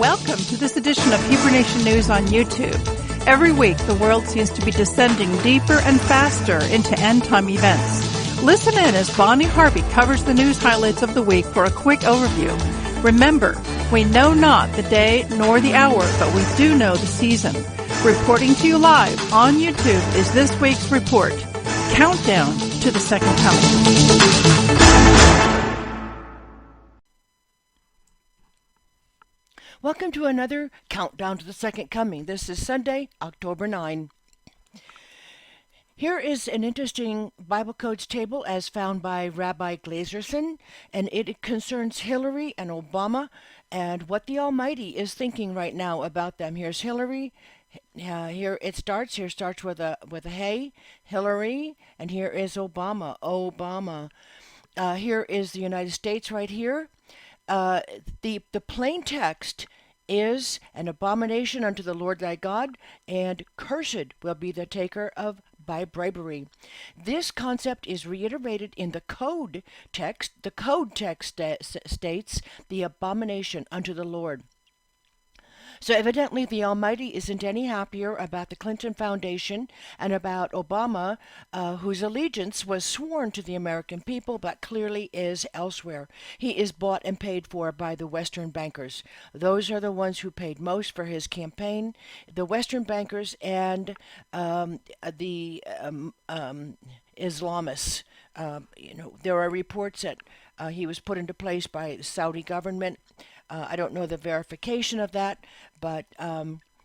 Welcome to this edition of Hebrew Nation News on YouTube. Every week, the world seems to be descending deeper and faster into end-time events. Listen in as Bonnie Harvey covers the news highlights of the week for a quick overview. Remember, we know not the day nor the hour, but we do know the season. Reporting to you live on YouTube is this week's report, Countdown to the Second Coming. Welcome to another Countdown to the Second Coming. This is Sunday, October 9. Here is an interesting Bible codes table as found by Rabbi Glazerson, and it concerns Hillary and Obama and what the Almighty is thinking right now about them. Here's Hillary. Here it starts. Here starts with a hey, Hillary, and here is Obama. Here is the United States right here. The plain text is an abomination unto the Lord thy God, and cursed will be the taker of by bribery. This concept is reiterated in the code text. The code text states the abomination unto the Lord. So evidently the Almighty isn't any happier about the Clinton Foundation and about Obama, whose allegiance was sworn to the American people but clearly is elsewhere. He is bought and paid for by the Western bankers. Those are the ones who paid most for his campaign, the Western bankers and the Islamists. There are reports that he was put into place by the Saudi government. I don't know the verification of that, but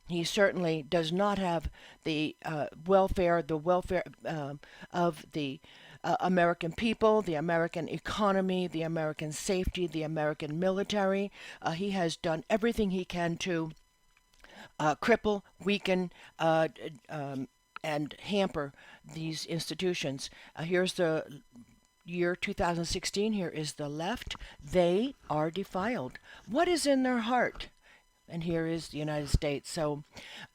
he certainly does not have the welfare of the American people, the American economy, the American safety, the American military. He has done everything he can to cripple, weaken, and hamper these institutions. Here's the year 2016. Here is the left. They are defiled. What is in their heart? And here is the United States. So,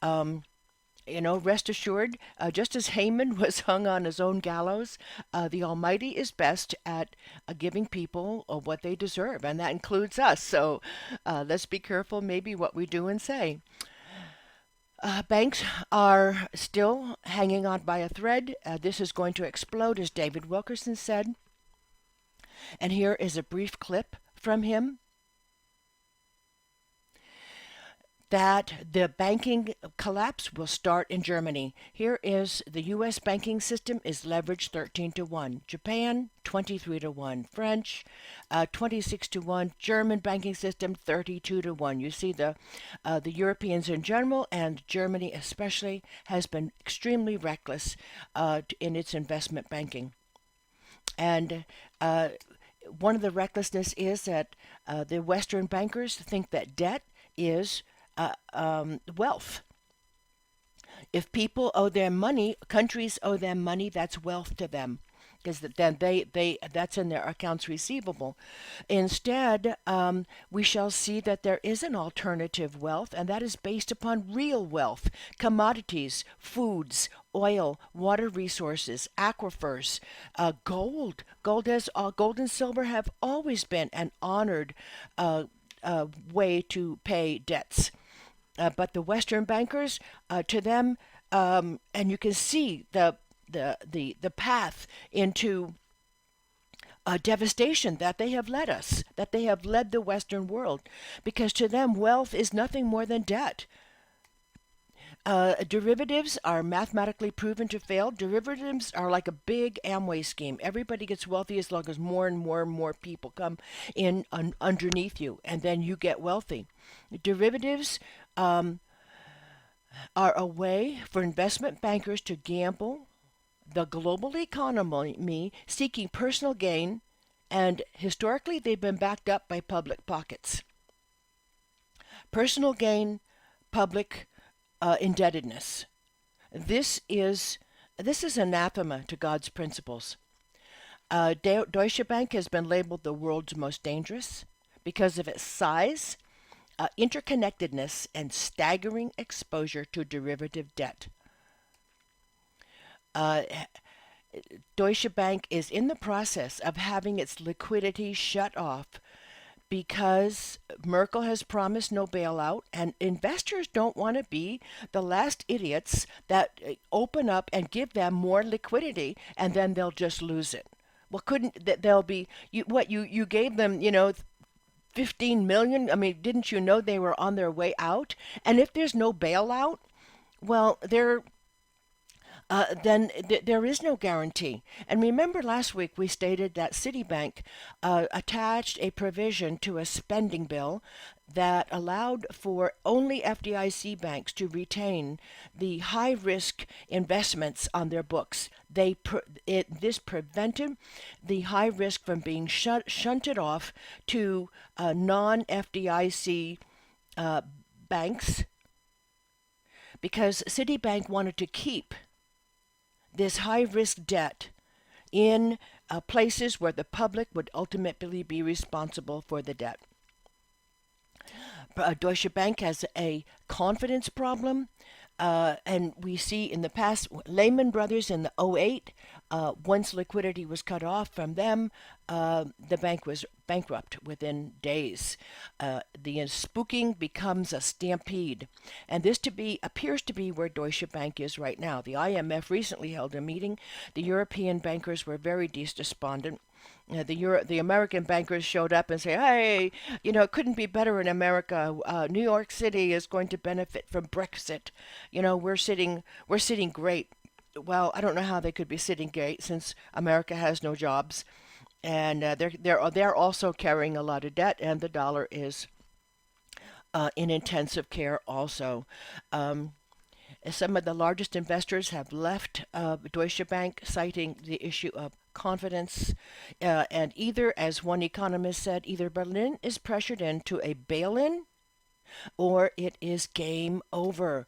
rest assured, just as Haman was hung on his own gallows, the Almighty is best at giving people what they deserve, and that includes us. So let's be careful maybe what we do and say. Banks are still hanging on by a thread. This is going to explode, as David Wilkerson said. And here is a brief clip from him. That the banking collapse will start in Germany. Here is the U.S. banking system is leveraged 13-1. Japan, 23-1. French, 26-1. German banking system, 32-1. You see the Europeans in general and Germany especially has been extremely reckless in its investment banking. And one of the recklessness is that the Western bankers think that debt is wealth. If people owe them money, countries owe them money, that's wealth to them, because then they that's in their accounts receivable. Instead, we shall see that there is an alternative wealth, and that is based upon real wealth, commodities, foods, oil, water resources, aquifers, gold. Gold and silver have always been an honored way to pay debts. But the Western bankers, to them, and you can see the path into devastation that they have led us, that they have led the Western world, because to them wealth is nothing more than debt. Derivatives are mathematically proven to fail. Derivatives are like a big Amway scheme. Everybody gets wealthy as long as more and more and more people come in underneath you, and then you get wealthy. Derivatives are a way for investment bankers to gamble the global economy, seeking personal gain, and historically they've been backed up by public pockets. Personal gain, public indebtedness. This is anathema to God's principles. Deutsche Bank has been labeled the world's most dangerous because of its size, interconnectedness, and staggering exposure to derivative debt. Deutsche Bank is in the process of having its liquidity shut off because Merkel has promised no bailout, and investors don't want to be the last idiots that open up and give them more liquidity, and then they'll just lose it. Well, couldn't they'll be you gave them 15 million? I mean, didn't you know they were on their way out? And if there's no bailout, well, there is no guarantee. And remember last week we stated that Citibank attached a provision to a spending bill that allowed for only FDIC banks to retain the high-risk investments on their books. This prevented the high risk from being shunted off to non-FDIC banks, because Citibank wanted to keep this high-risk debt in places where the public would ultimately be responsible for the debt. Deutsche Bank has a confidence problem, and we see in the past, Lehman Brothers in the '08, once liquidity was cut off from them, the bank was bankrupt within days. The spooking becomes a stampede, and this appears to be where Deutsche Bank is right now. The IMF recently held a meeting. The European bankers were very despondent. The American bankers showed up and say, "Hey, it couldn't be better in America. New York City is going to benefit from Brexit. We're sitting great." Well, I don't know how they could be sitting great since America has no jobs, and they're also carrying a lot of debt, and the dollar is in intensive care also. Some of the largest investors have left Deutsche Bank, citing the issue of confidence. And either, as one economist said, either Berlin is pressured into a bail-in or it is game over.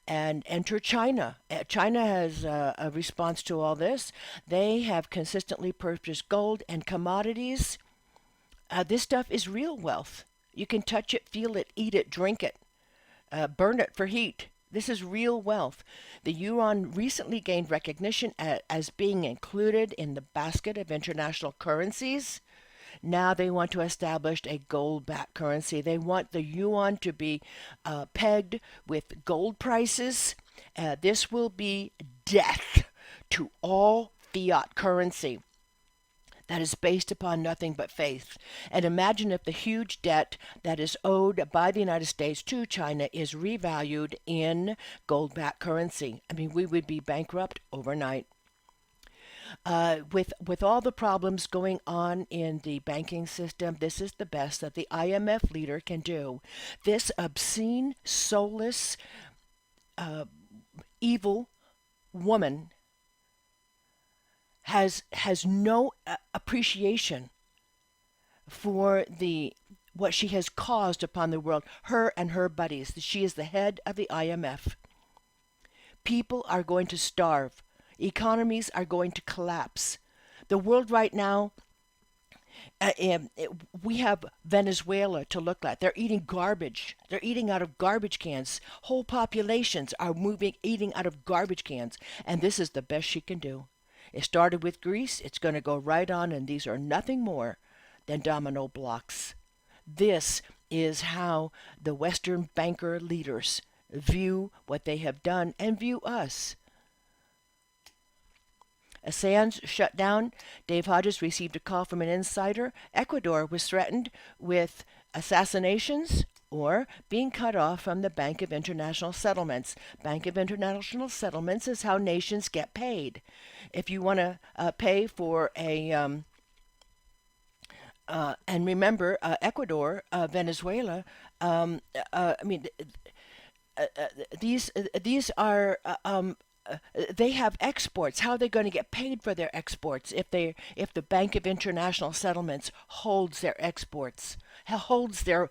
And enter China. China has a response to all this. They have consistently purchased gold and commodities. This stuff is real wealth. You can touch it, feel it, eat it, drink it, burn it for heat. This is real wealth. The yuan recently gained recognition as being included in the basket of international currencies. Now they want to establish a gold-backed currency. They want the yuan to be pegged with gold prices. This will be death to all fiat currency that is based upon nothing but faith. And imagine if the huge debt that is owed by the United States to China is revalued in gold-backed currency. I mean, we would be bankrupt overnight. With all the problems going on in the banking system, this is the best that the IMF leader can do. This obscene, soulless, evil woman has no appreciation for what she has caused upon the world, her and her buddies. She is the head of the IMF. People are going to starve. Economies are going to collapse. The world right now, we have Venezuela to look at. They're eating garbage. They're eating out of garbage cans. Whole populations are eating out of garbage cans. And this is the best she can do. It started with Greece. It's going to go right on, and these are nothing more than domino blocks. This is how the Western banker leaders view what they have done and view us. Assange shut down. Dave Hodges received a call from an insider. Ecuador was threatened with assassinations or being cut off from the Bank of International Settlements. Bank of International Settlements is how nations get paid. If you want to pay for a and remember, Ecuador, Venezuela. These are. They have exports. How are they going to get paid for their exports if the Bank of International Settlements holds their exports, holds their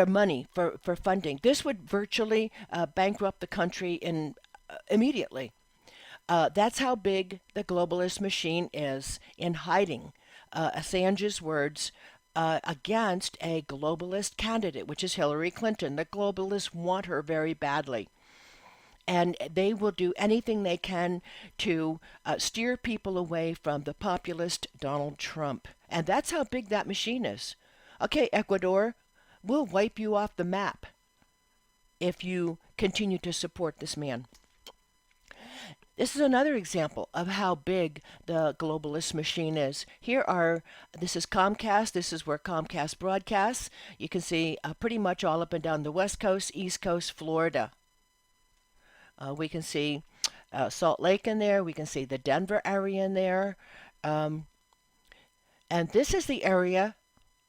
money for funding? This would virtually bankrupt the country immediately. That's how big the globalist machine is in hiding Assange's words against a globalist candidate, which is Hillary Clinton. The globalists want her very badly. And they will do anything they can to steer people away from the populist Donald Trump. And that's how big that machine is. Okay, Ecuador, we'll wipe you off the map if you continue to support this man. This is another example of how big the globalist machine is. This is Comcast. This is where Comcast broadcasts. You can see pretty much all up and down the West Coast, East Coast, Florida. We can see Salt Lake in there. We can see the Denver area in there. And this is the area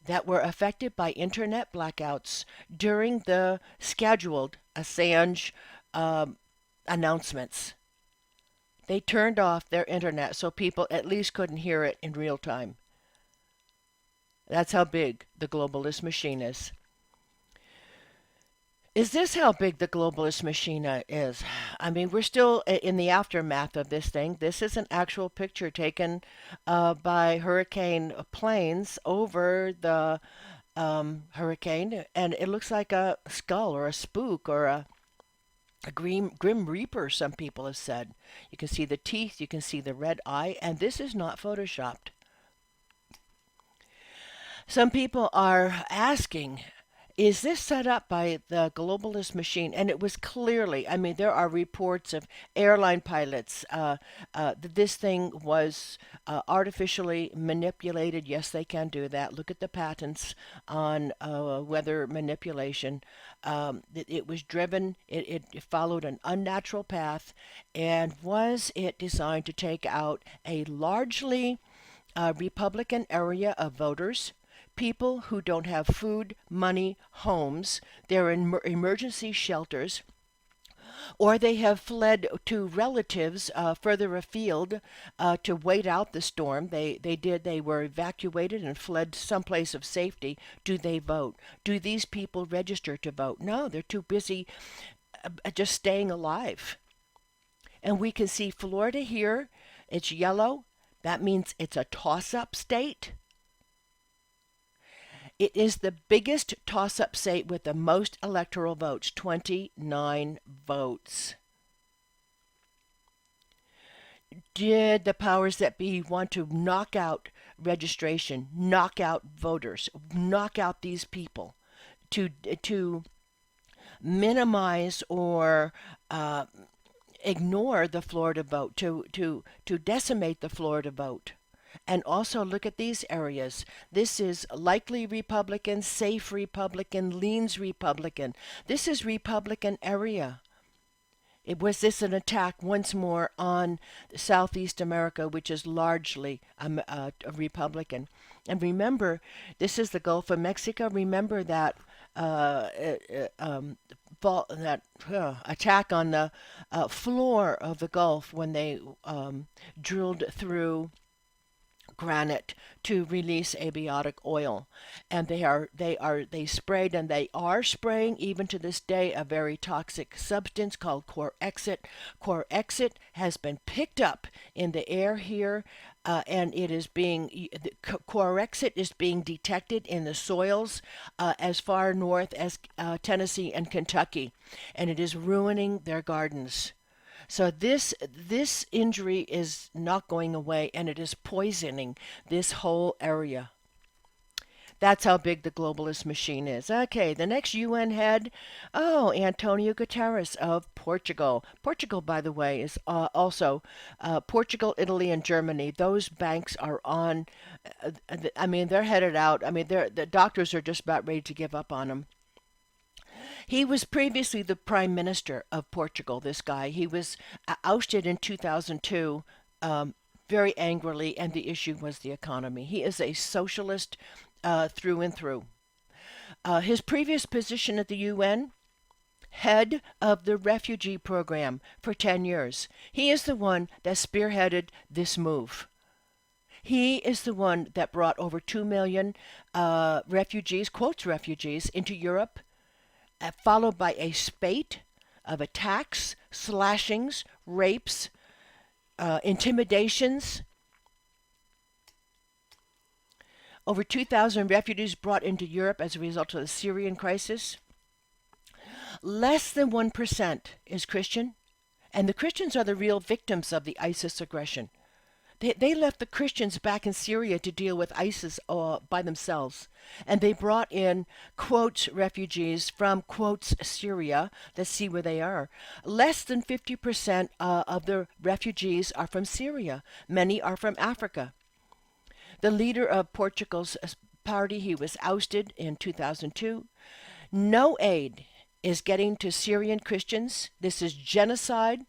that were affected by internet blackouts during the scheduled Assange announcements. They turned off their internet so people at least couldn't hear it in real time. That's how big the globalist machine is. Is this how big the globalist machine is? I mean, we're still in the aftermath of this thing. This is an actual picture taken by hurricane planes over the hurricane, and it looks like a skull or a spook or a grim reaper, some people have said. You can see the teeth, you can see the red eye, and this is not photoshopped. Some people are asking, is this set up by the globalist machine? And it was clearly, I mean, there are reports of airline pilots. This thing was artificially manipulated. Yes, they can do that. Look at the patents on weather manipulation. It was driven, it followed an unnatural path. And was it designed to take out a largely Republican area of voters? People who don't have food, money, homes, they're in emergency shelters, or they have fled to relatives further afield to wait out the storm. They were evacuated and fled someplace of safety. Do they vote? Do these people register to vote? No, they're too busy just staying alive. And we can see Florida here. It's yellow. That means it's a toss-up state. It is the biggest toss-up state with the most electoral votes, 29 votes. Did the powers that be want to knock out registration, knock out voters, knock out these people to minimize or ignore the Florida vote, to decimate the Florida vote? And also look at these areas. This is likely Republican, safe Republican, leans Republican. This is Republican area. Was this an attack once more on Southeast America, which is largely a Republican? And remember, this is the Gulf of Mexico. Remember that attack on the floor of the Gulf when they drilled through granite to release abiotic oil, and they sprayed, and they are spraying even to this day, a very toxic substance called Corexit. Corexit has been picked up in the air here, and Corexit is being detected in the soils as far north as Tennessee and Kentucky, and it is ruining their gardens. So this injury is not going away, and it is poisoning this whole area. That's how big the globalist machine is. Okay, the next UN head, Antonio Guterres of Portugal. Portugal, by the way, is also Portugal, Italy, and Germany. Those banks are on, they're headed out. The doctors are just about ready to give up on them. He was previously the Prime Minister of Portugal, this guy. He was ousted in 2002 very angrily, and the issue was the economy. He is a socialist through and through. His previous position at the UN, head of the refugee program for 10 years. He is the one that spearheaded this move. He is the one that brought over 2 million refugees, quotes refugees, into Europe, followed by a spate of attacks, slashings, rapes, intimidations. Over 2,000 refugees brought into Europe as a result of the Syrian crisis. Less than 1% is Christian, and the Christians are the real victims of the ISIS aggression. They left the Christians back in Syria to deal with ISIS by themselves. And they brought in, quotes, refugees from, quotes, Syria. Let's see where they are. Less than 50% of the refugees are from Syria. Many are from Africa. The leader of Portugal's party, he was ousted in 2002. No aid is getting to Syrian Christians. This is genocide.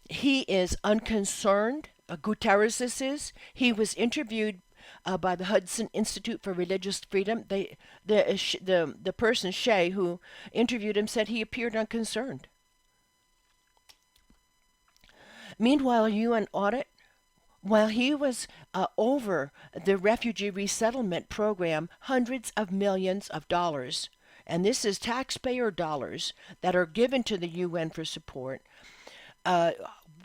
He is unconcerned. Guterres, this is. He was interviewed by the Hudson Institute for Religious Freedom. The person, Shay, who interviewed him, said he appeared unconcerned. Meanwhile, a UN audit, while he was over the refugee resettlement program, hundreds of millions of dollars, and this is taxpayer dollars that are given to the UN for support,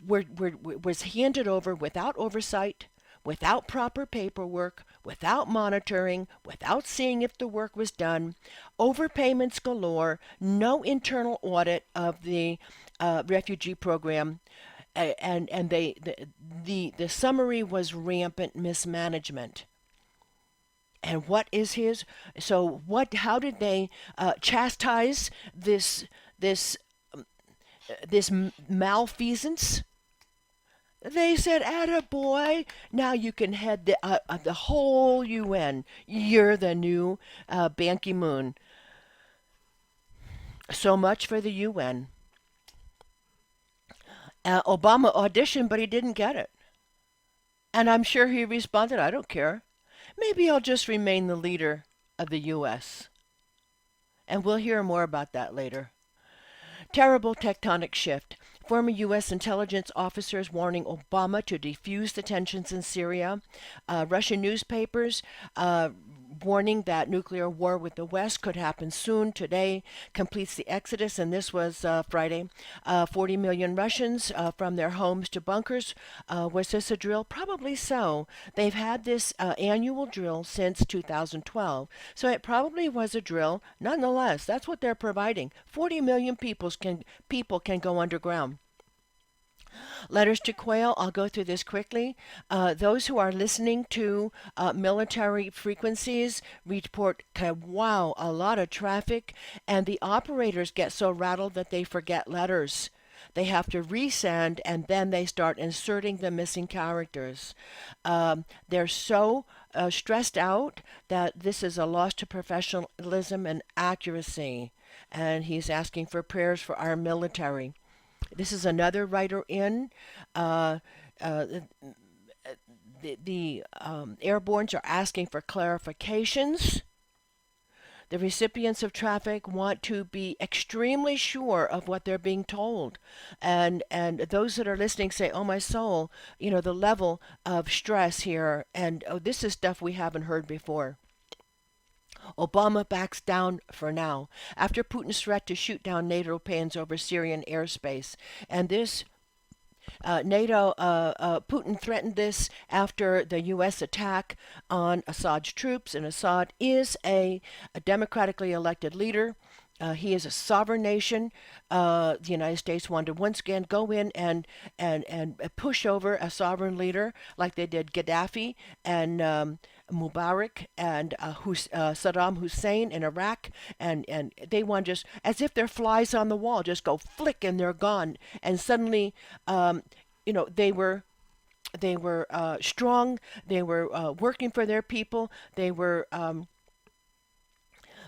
was handed over without oversight, without proper paperwork, without monitoring, without seeing if the work was done, overpayments galore, no internal audit of the refugee program, and the summary was rampant mismanagement. And what is his? So what? How did they chastise this malfeasance? They said, "Attaboy! Now you can head the whole UN. You're the new Ban Ki-moon." So much for the UN. Obama auditioned, but he didn't get it. And I'm sure he responded, "I don't care. Maybe I'll just remain the leader of the U.S." And we'll hear more about that later. Terrible tectonic shift. Former U.S. intelligence officers warning Obama to defuse the tensions in Syria. Russian newspapers warning that nuclear war with the West could happen soon. Today completes the exodus, and this was Friday. 40 million Russians from their homes to bunkers. Was this a drill? Probably so. They've had this annual drill since 2012, so it probably was a drill. Nonetheless, that's what they're providing. 40 million people can go underground. Letters to Quail, I'll go through this quickly. Those who are listening to military frequencies report, wow, a lot of traffic, and the operators get so rattled that they forget letters. They have to resend, and then they start inserting the missing characters. They're so stressed out that this is a loss to professionalism and accuracy, and he's asking for prayers for our military. This is another writer in. The airbornes are asking for clarifications. The recipients of traffic want to be extremely sure of what they're being told. And those that are listening say, "Oh, my soul, the level of stress here." And this is stuff we haven't heard before. Obama backs down for now after Putin's threat to shoot down NATO planes over Syrian airspace. And this Putin threatened this after the U.S. attack on Assad's troops, and Assad is a democratically elected leader. He is a sovereign nation. The United States wanted to once again go in and push over a sovereign leader like they did Gaddafi and Mubarak and Saddam Hussein in Iraq, and they want just as if they're flies on the wall, just go flick and they're gone. And suddenly, they were strong. They were working for their people. They were.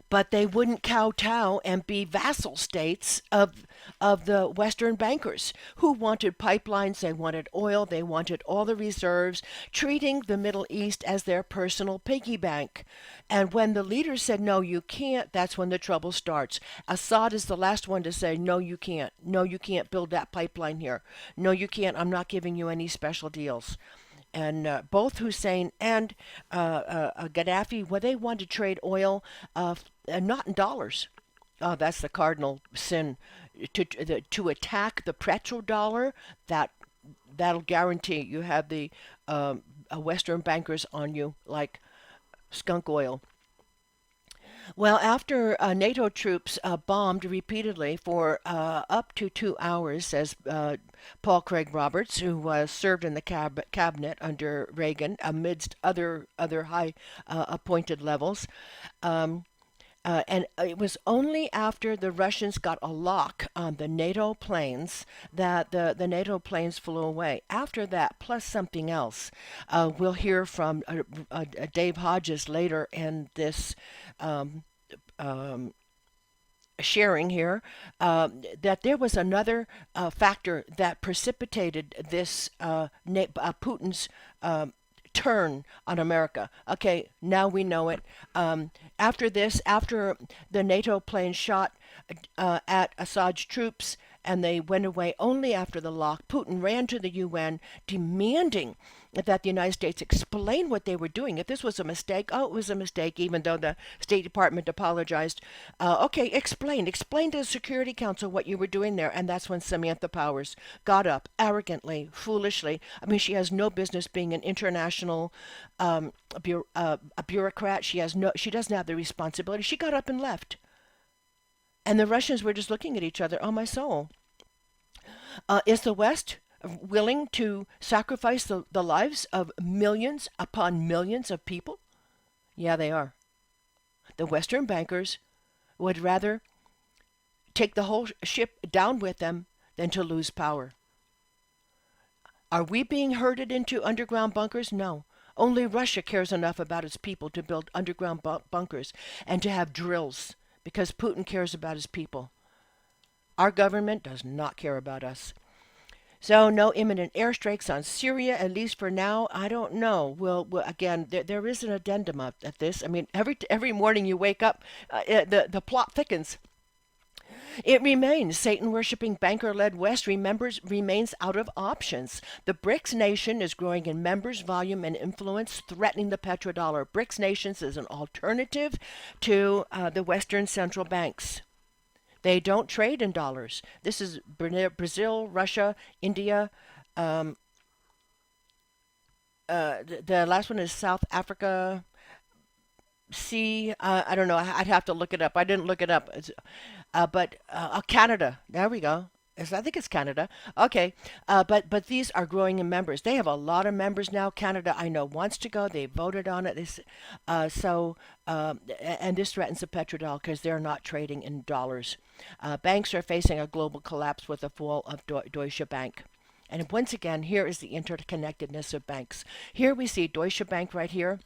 But they wouldn't kowtow and be vassal states of the Western bankers who wanted pipelines, they wanted oil, they wanted all the reserves, treating the Middle East as their personal piggy bank. And when the leaders said, "No, you can't," that's when the trouble starts. Assad is the last one to say, "No, you can't. No, you can't build that pipeline here. No, you can't. I'm not giving you any special deals." And both Hussein and Gaddafi, well, they wanted to trade oil, not in dollars. That's the cardinal sin. To attack the petrodollar, that'll guarantee you have the Western bankers on you like skunk oil. Well, after NATO troops bombed repeatedly for up to 2 hours, says Paul Craig Roberts, who served in the cabinet under Reagan amidst other high appointed levels. Um, and it was only after the Russians got a lock on the NATO planes that the NATO planes flew away. After that, plus something else, we'll hear from Dave Hodges later in this um, um, sharing here, that there was another factor that precipitated this Putin's turn on America. Okay, now we know it. After this, after the NATO plane shot at Assad's troops and they went away only after the lock, Putin ran to the UN demanding that the United States explain what they were doing. If this was a mistake, oh, it was a mistake, even though the State Department apologized. Okay, explain to the Security Council what you were doing there. And that's when Samantha Powers got up arrogantly, foolishly. I mean, she has no business being an international a bureaucrat. She doesn't have the responsibility. She got up and left. And the Russians were just looking at each other. Oh, my soul. Is the West willing to sacrifice the lives of millions upon millions of people? Yeah, they are. The Western bankers would rather take the whole ship down with them than to lose power. Are we being herded into underground bunkers? No. Only Russia cares enough about its people to build underground bunkers and to have drills because Putin cares about his people. Our government does not care about us. So no imminent airstrikes on Syria, at least for now. I don't know. Again, there is an addendum at this. I mean, every morning you wake up, the plot thickens. It remains. Satan-worshipping banker-led West remains out of options. The BRICS nation is growing in members, volume, and influence, threatening the petrodollar. BRICS nations is an alternative to the Western central banks. They don't trade in dollars. This is Brazil, Russia, India. The last one is South Africa. I don't know. I'd have to look it up. I didn't look it up. But Canada. There we go. I think it's Canada. Okay, but these are growing in members. They have a lot of members now. Canada, I know, wants to go. They voted on it. And this threatens the petrodollar because they're not trading in dollars. Banks are facing a global collapse with the fall of Deutsche Bank. And once again, here is the interconnectedness of banks. Here we see Deutsche Bank right here.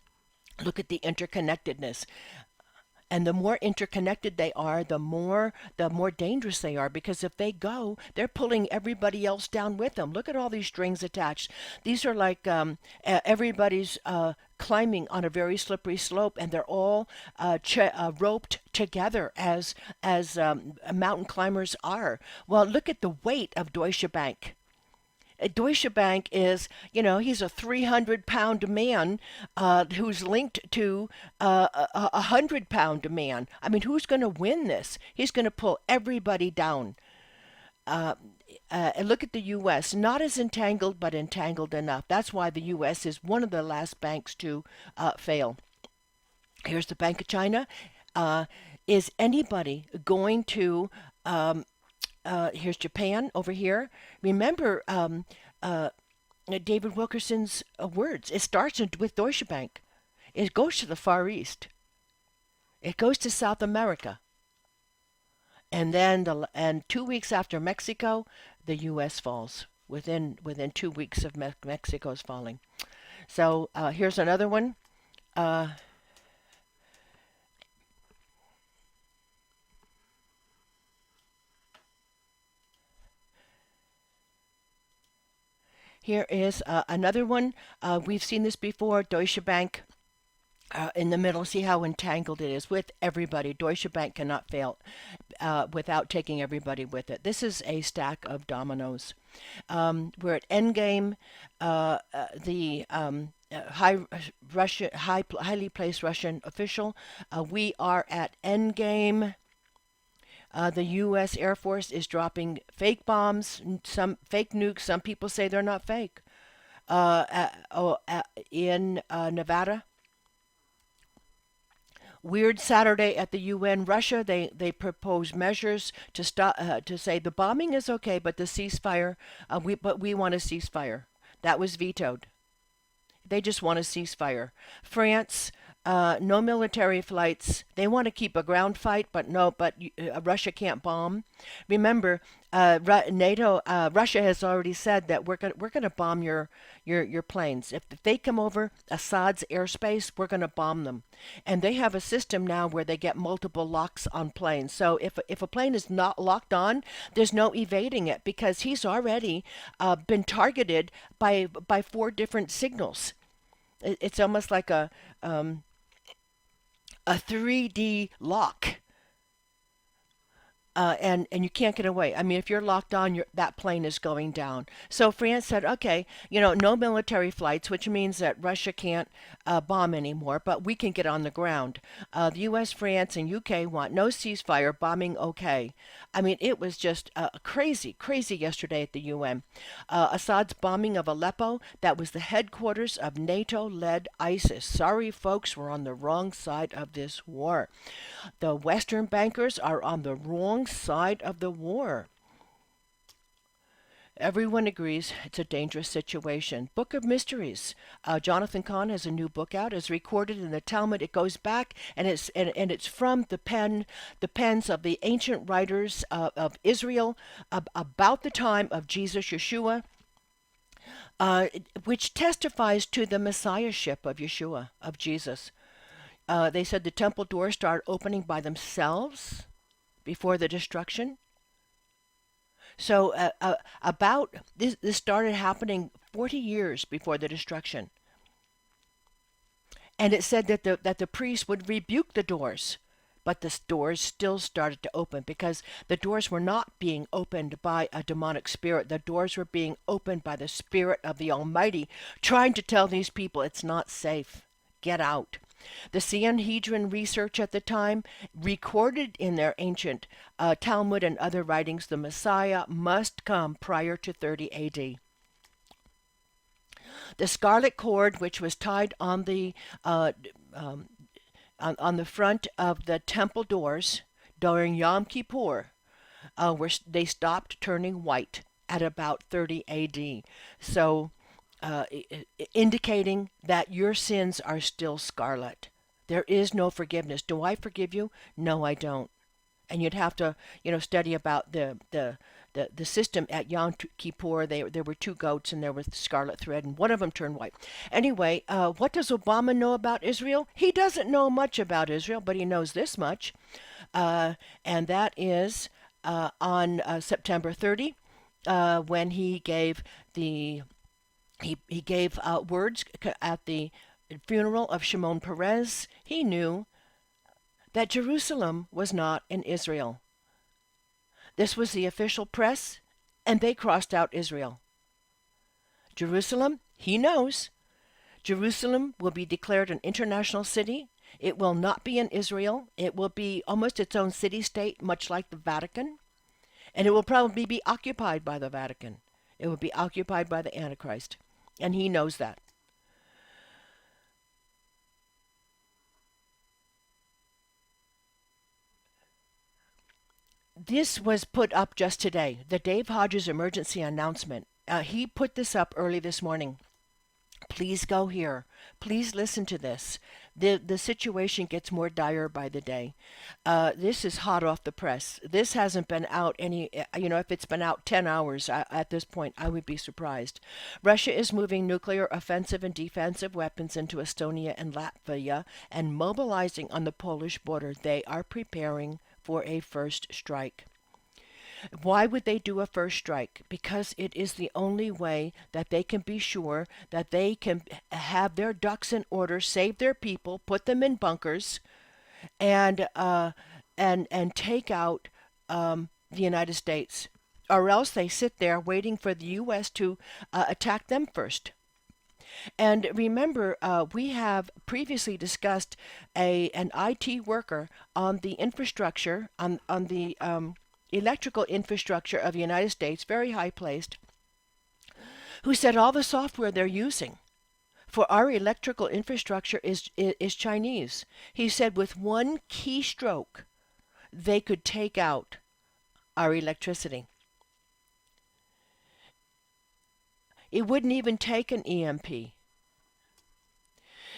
Look at the interconnectedness. And the more interconnected they are, the more dangerous they are. Because if they go, they're pulling everybody else down with them. Look at all these strings attached. These are like everybody's climbing on a very slippery slope, and they're all roped together as mountain climbers are. Well, look at the weight of Deutsche Bank. Deutsche Bank is, he's a 300-pound man who's linked to a 100-pound man. I mean, who's going to win this? He's going to pull everybody down. And look at the U.S. Not as entangled, but entangled enough. That's why the U.S. is one of the last banks to fail. Here's the Bank of China. Is anybody going to here's Japan over here. Remember David Wilkerson's words. It starts with Deutsche Bank. It goes to the Far East. It goes to South America. And then 2 weeks after Mexico, the U.S. falls. Within 2 weeks of Mexico's falling. So here's another one. Here is another one. We've seen this before. Deutsche Bank in the middle. See how entangled it is with everybody. Deutsche Bank cannot fail without taking everybody with it. This is a stack of dominoes. We're at endgame. The highly placed Russian official. We are at endgame. The U.S. Air Force is dropping fake bombs, some fake nukes. Some people say they're not fake. In Nevada. Weird Saturday at the UN. Russia, they propose measures to stop to say the bombing is okay, but the ceasefire, we want a ceasefire. That was vetoed. They just want a ceasefire. France, no military flights. They want to keep a ground fight, but no, but Russia can't bomb. Remember, NATO, Russia has already said that we're gonna bomb your planes. If they come over Assad's airspace, we're gonna bomb them. And they have a system now where they get multiple locks on planes. So if a plane is not locked on, there's no evading it because he's already been targeted by four different signals. It's almost like a 3D lock. And you can't get away. I mean, if you're locked on, that plane is going down. So France said, okay, no military flights, which means that Russia can't bomb anymore, but we can get on the ground. The U.S., France, and U.K. want no ceasefire, bombing okay. I mean, it was just crazy, crazy yesterday at the UN. Assad's bombing of Aleppo, that was the headquarters of NATO-led ISIS. Sorry, folks, we're on the wrong side of this war. The Western bankers are on the wrong side of the war. Everyone agrees it's a dangerous situation. Book of Mysteries. Jonathan Cahn has a new book out. It's recorded in the Talmud. It goes back and it's from the pens of the ancient writers of Israel about the time of Jesus, Yeshua, which testifies to the messiahship of Yeshua, of Jesus. They said the temple doors started opening by themselves before the destruction. So about this started happening 40 years before the destruction. And it said that the priest would rebuke the doors, but the doors still started to open because the doors were not being opened by a demonic spirit. The doors were being opened by the Spirit of the Almighty, trying to tell these people it's not safe. Get out. The Sanhedrin research at the time recorded in their ancient Talmud and other writings the Messiah must come prior to 30 AD. The scarlet cord, which was tied on the front of the temple doors during Yom Kippur, they stopped turning white at about 30 AD. So indicating that your sins are still scarlet. There is no forgiveness. Do I forgive you? No, I don't. And you'd have to, study about the system at Yom Kippur. There were two goats and there was scarlet thread, and one of them turned white. Anyway, what does Obama know about Israel? He doesn't know much about Israel, but he knows this much, and that is on September 30, when he gave He gave words at the funeral of Shimon Peres. He knew that Jerusalem was not in Israel. This was the official press, and they crossed out Israel. Jerusalem, he knows. Jerusalem will be declared an international city. It will not be in Israel. It will be almost its own city-state, much like the Vatican. And it will probably be occupied by the Vatican. It will be occupied by the Antichrist. And he knows that. This was put up just today, the Dave Hodges emergency announcement. He put this up early this morning. Please go here. Please listen to this. The situation gets more dire by the day. This is hot off the press. This hasn't been out if it's been out 10 hours at this point, I would be surprised. Russia is moving nuclear offensive and defensive weapons into Estonia and Latvia and mobilizing on the Polish border. They are preparing for a first strike. Why would they do a first strike? Because it is the only way that they can be sure that they can have their ducks in order, save their people, put them in bunkers, and take out the United States. Or else they sit there waiting for the U.S. to attack them first. And remember, we have previously discussed an IT worker on the infrastructure, on the electrical infrastructure of the United States, very high placed, who said all the software they're using for our electrical infrastructure is Chinese. He said with one keystroke, they could take out our electricity. It wouldn't even take an EMP. The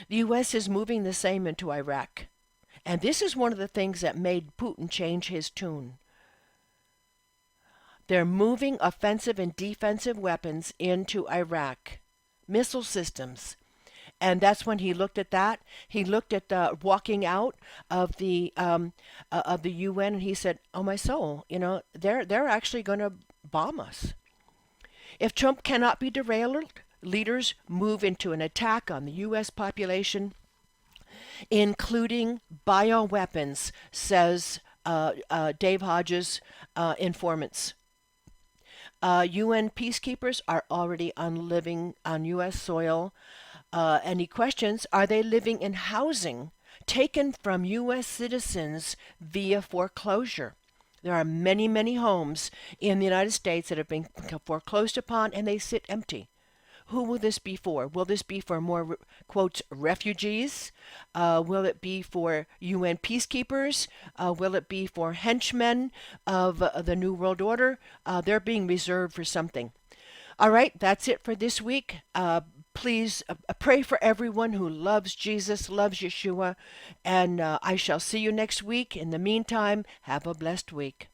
U.S. is moving the same into Iraq. And this is one of the things that made Putin change his tune. They're moving offensive and defensive weapons into Iraq, missile systems. And that's when he looked at that. He looked at the walking out of the UN, and he said, "Oh my soul, they're actually going to bomb us." If Trump cannot be derailed, leaders move into an attack on the U.S. population, including bioweapons, says Dave Hodges, informants. UN peacekeepers are already living on U.S. soil. And he questions, are they living in housing taken from U.S. citizens via foreclosure? There are many, many homes in the United States that have been foreclosed upon, and they sit empty. Who will this be for? Will this be for more, quotes, refugees? Will it be for UN peacekeepers? Will it be for henchmen of the New World Order? They're being reserved for something. All right, that's it for this week. Please pray for everyone who loves Jesus, loves Yeshua, and I shall see you next week. In the meantime, have a blessed week.